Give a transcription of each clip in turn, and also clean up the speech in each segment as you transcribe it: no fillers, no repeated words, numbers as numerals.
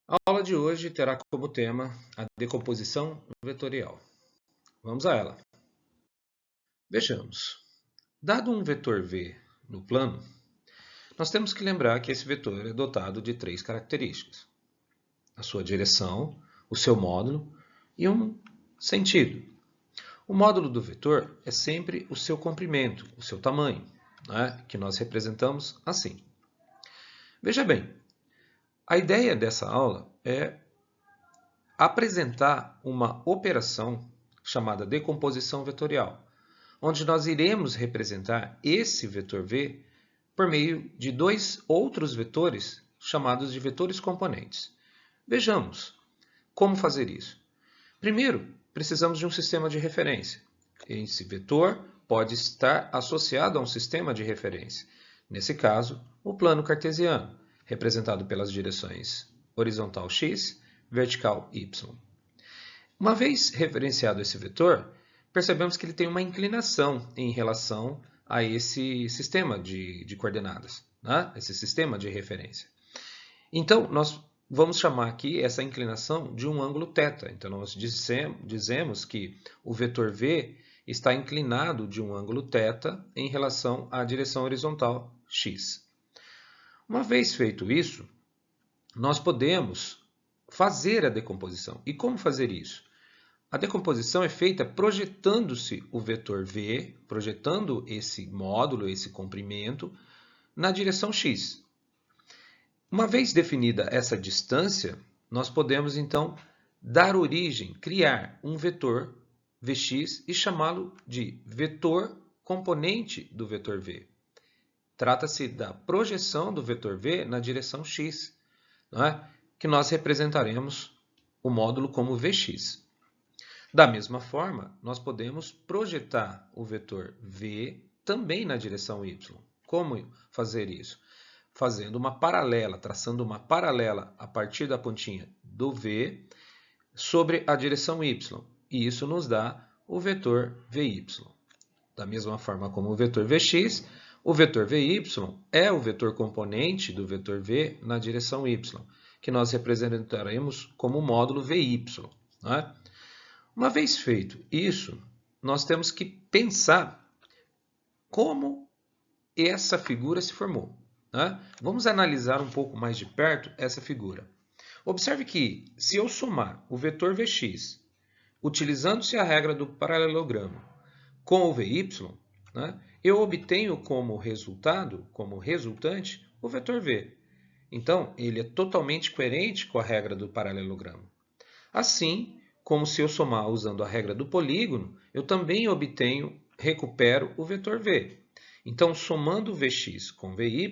A aula de hoje terá como tema a decomposição vetorial. Vamos a ela. Vejamos. Dado um vetor v no plano, nós temos que lembrar que esse vetor é dotado de três características: a sua direção, o seu módulo e um sentido. O módulo do vetor é sempre o seu comprimento, o seu tamanho, que nós representamos assim. Veja bem, a ideia dessa aula é apresentar uma operação chamada decomposição vetorial, onde nós iremos representar esse vetor v por meio de dois outros vetores chamados de vetores componentes. Vejamos como fazer isso. Primeiro, precisamos de um sistema de referência. Esse vetor pode estar associado a um sistema de referência. Nesse caso, o plano cartesiano, representado pelas direções horizontal x, vertical y. Uma vez referenciado esse vetor, percebemos que ele tem uma inclinação em relação a esse sistema de coordenadas, esse sistema de referência. Então, nós vamos chamar aqui essa inclinação de um ângulo θ. Então, nós dizemos que o vetor v está inclinado de um ângulo θ em relação à direção horizontal x. Uma vez feito isso, nós podemos fazer a decomposição. E como fazer isso? A decomposição é feita projetando-se o vetor v, projetando esse módulo, esse comprimento, na direção x. Uma vez definida essa distância, nós podemos então dar origem, criar um vetor vx e chamá-lo de vetor componente do vetor v. Trata-se da projeção do vetor v na direção x, que nós representaremos o módulo como vx. Da mesma forma, nós podemos projetar o vetor v também na direção y. Como fazer isso? Fazendo uma paralela, traçando uma paralela a partir da pontinha do v sobre a direção y. E isso nos dá o vetor vy. Da mesma forma como o vetor vx, o vetor vy é o vetor componente do vetor v na direção y, que nós representaremos como módulo vy. Uma vez feito isso, nós temos que pensar como essa figura se formou. Vamos analisar um pouco mais de perto essa figura. Observe que, se eu somar o vetor vx, utilizando-se a regra do paralelogramo, com o vy, eu obtenho como resultado, como resultante, o vetor v. Então, ele é totalmente coerente com a regra do paralelogramo. Assim, como se eu somar usando a regra do polígono, eu também recupero o vetor v. Então, somando vx com vy,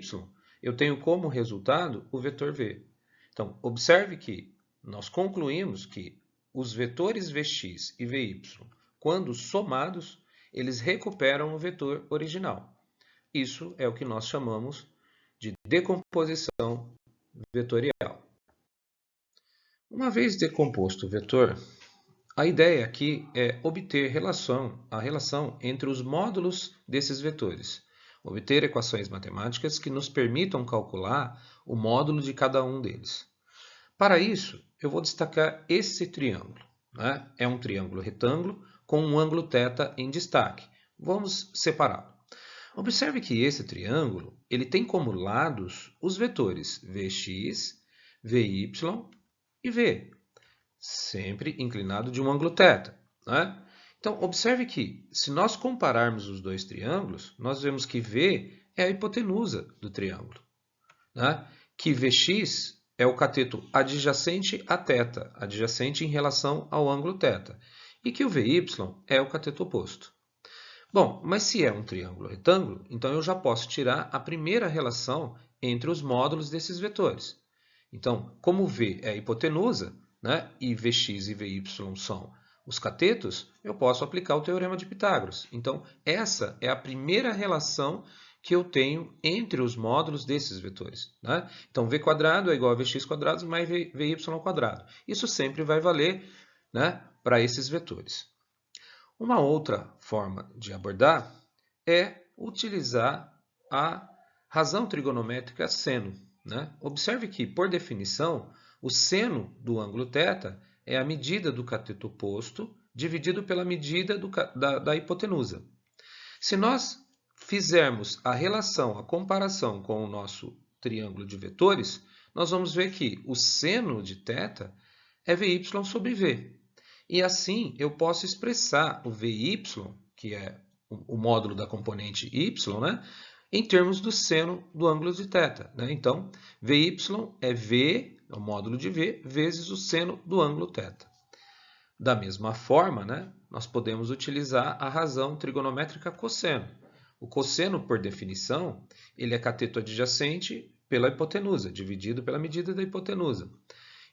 eu tenho como resultado o vetor v. Então, observe que nós concluímos que os vetores vx e vy, quando somados, eles recuperam o vetor original. Isso é o que nós chamamos de decomposição vetorial. Uma vez decomposto o vetor, a ideia aqui é obter a relação entre os módulos desses vetores. Obter equações matemáticas que nos permitam calcular o módulo de cada um deles. Para isso, eu vou destacar esse triângulo. É um triângulo retângulo com um ângulo θ em destaque. Vamos separá-lo. Observe que esse triângulo ele tem como lados os vetores vx, vy e v, sempre inclinado de um ângulo θ. Então, observe que, se nós compararmos os dois triângulos, nós vemos que v é a hipotenusa do triângulo, que vx é o cateto adjacente a θ, adjacente em relação ao ângulo θ, e que o vy é o cateto oposto. Bom, mas se é um triângulo retângulo, então eu já posso tirar a primeira relação entre os módulos desses vetores. Então, como v é a hipotenusa, e vx e vy são os catetos, eu posso aplicar o teorema de Pitágoras. Então, essa é a primeira relação que eu tenho entre os módulos desses vetores. Então, v quadrado é igual a vx quadrado mais vy quadrado. Isso sempre vai valer para esses vetores. Uma outra forma de abordar é utilizar a razão trigonométrica seno. Observe que, por definição, O seno do ângulo θ é a medida do cateto oposto dividido pela medida da hipotenusa. Se nós fizermos a relação, a comparação com o nosso triângulo de vetores, nós vamos ver que o seno de θ é Vy sobre V. E assim eu posso expressar o Vy, que é o módulo da componente y, né, em termos do seno do ângulo de θ. Né? Então, Vy é V, é o módulo de V, vezes o seno do ângulo θ. Da mesma forma, né, nós podemos utilizar a razão trigonométrica cosseno. O cosseno, por definição, ele é cateto adjacente pela hipotenusa, dividido pela medida da hipotenusa.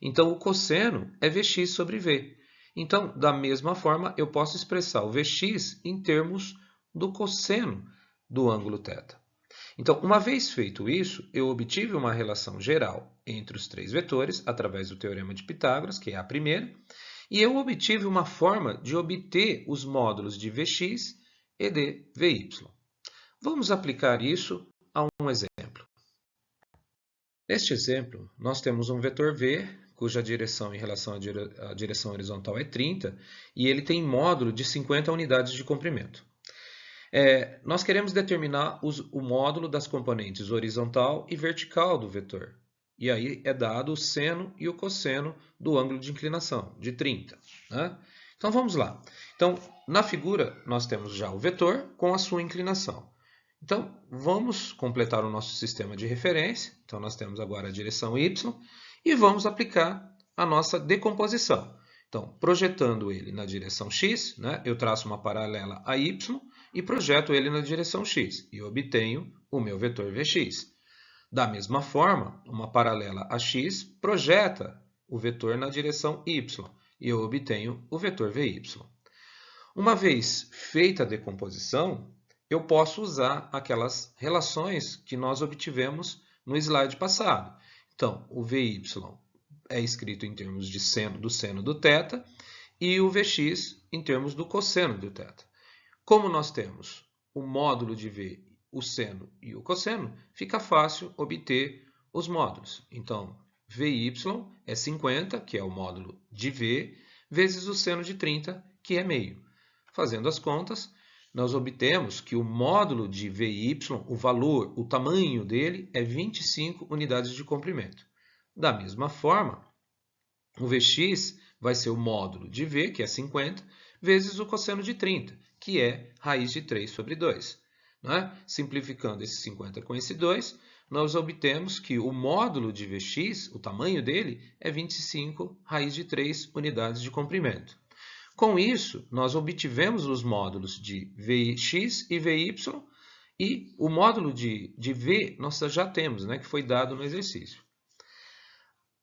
Então, o cosseno é Vx sobre V. Então, da mesma forma, eu posso expressar o Vx em termos do cosseno do ângulo θ. Então, uma vez feito isso, eu obtive uma relação geral entre os três vetores, através do teorema de Pitágoras, que é a primeira, e eu obtive uma forma de obter os módulos de Vx e de Vy. Vamos aplicar isso a um exemplo. Neste exemplo, nós temos um vetor V, cuja direção em relação à direção horizontal é 30, e ele tem módulo de 50 unidades de comprimento. Nós queremos determinar o módulo das componentes horizontal e vertical do vetor. E aí é dado o seno e o cosseno do ângulo de inclinação, de 30. Né? Então vamos lá. Então, na figura, nós temos já o vetor com a sua inclinação. Então, vamos completar o nosso sistema de referência. Então, nós temos agora a direção y e vamos aplicar a nossa decomposição. Então, projetando ele na direção x, né, eu traço uma paralela a y e projeto ele na direção x e obtenho o meu vetor Vx. Da mesma forma, uma paralela a x projeta o vetor na direção y e eu obtenho o vetor Vy. Uma vez feita a decomposição, eu posso usar aquelas relações que nós obtivemos no slide passado. Então, o Vy é escrito em termos de do seno do θ e o Vx em termos do cosseno do θ. Como nós temos o módulo de V, o seno e o cosseno, fica fácil obter os módulos. Então, Vy é 50, que é o módulo de V, vezes o seno de 30, que é meio. Fazendo as contas, nós obtemos que o módulo de Vy, o valor, o tamanho dele é 25 unidades de comprimento. Da mesma forma, o Vx vai ser o módulo de V, que é 50, vezes o cosseno de 30, que é raiz de 3 sobre 2. Né? Simplificando esse 50 com esse 2, nós obtemos que o módulo de Vx, o tamanho dele, é 25 raiz de 3 unidades de comprimento. Com isso, nós obtivemos os módulos de Vx e Vy, e o módulo de V nós já temos, né, que foi dado no exercício.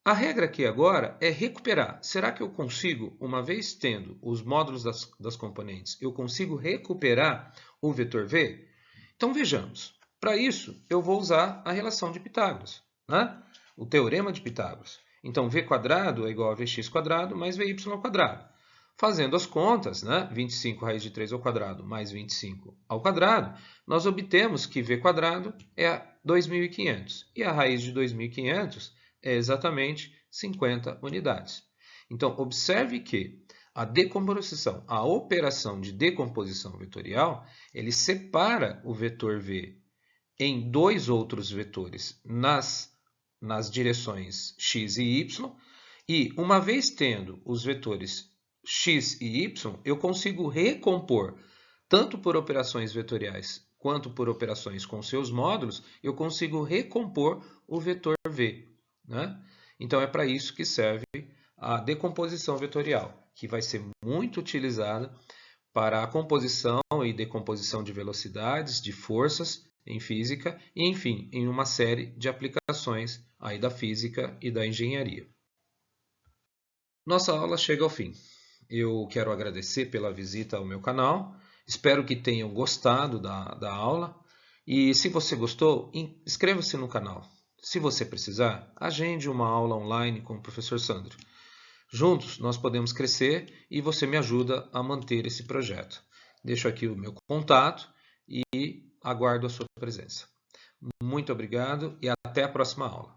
A regra aqui agora é recuperar. Será que eu consigo, uma vez tendo os módulos das componentes, eu consigo recuperar o vetor V? Então vejamos. Para isso, eu vou usar a relação de Pitágoras, né? O teorema de Pitágoras. Então, V quadrado é igual a Vx quadrado mais Vy ao quadrado. Fazendo as contas, né? 25 raiz de 3 ao quadrado mais 25 ao quadrado, nós obtemos que V quadrado é 2.500. E a raiz de 2.500 é exatamente 50 unidades. Então, observe que a decomposição, a operação de decomposição vetorial, ele separa o vetor V em dois outros vetores nas direções x e y, e uma vez tendo os vetores x e y, eu consigo recompor, tanto por operações vetoriais quanto por operações com seus módulos, eu consigo recompor o vetor V. Né? Então, é para isso que serve a decomposição vetorial, que vai ser muito utilizada para a composição e decomposição de velocidades, de forças em física e, enfim, em uma série de aplicações aí da física e da engenharia. Nossa aula chega ao fim. Eu quero agradecer pela visita ao meu canal. Espero que tenham gostado da aula. E se você gostou, inscreva-se no canal. Se você precisar, agende uma aula online com o professor Sandro. Juntos nós podemos crescer e você me ajuda a manter esse projeto. Deixo aqui o meu contato e aguardo a sua presença. Muito obrigado e até a próxima aula.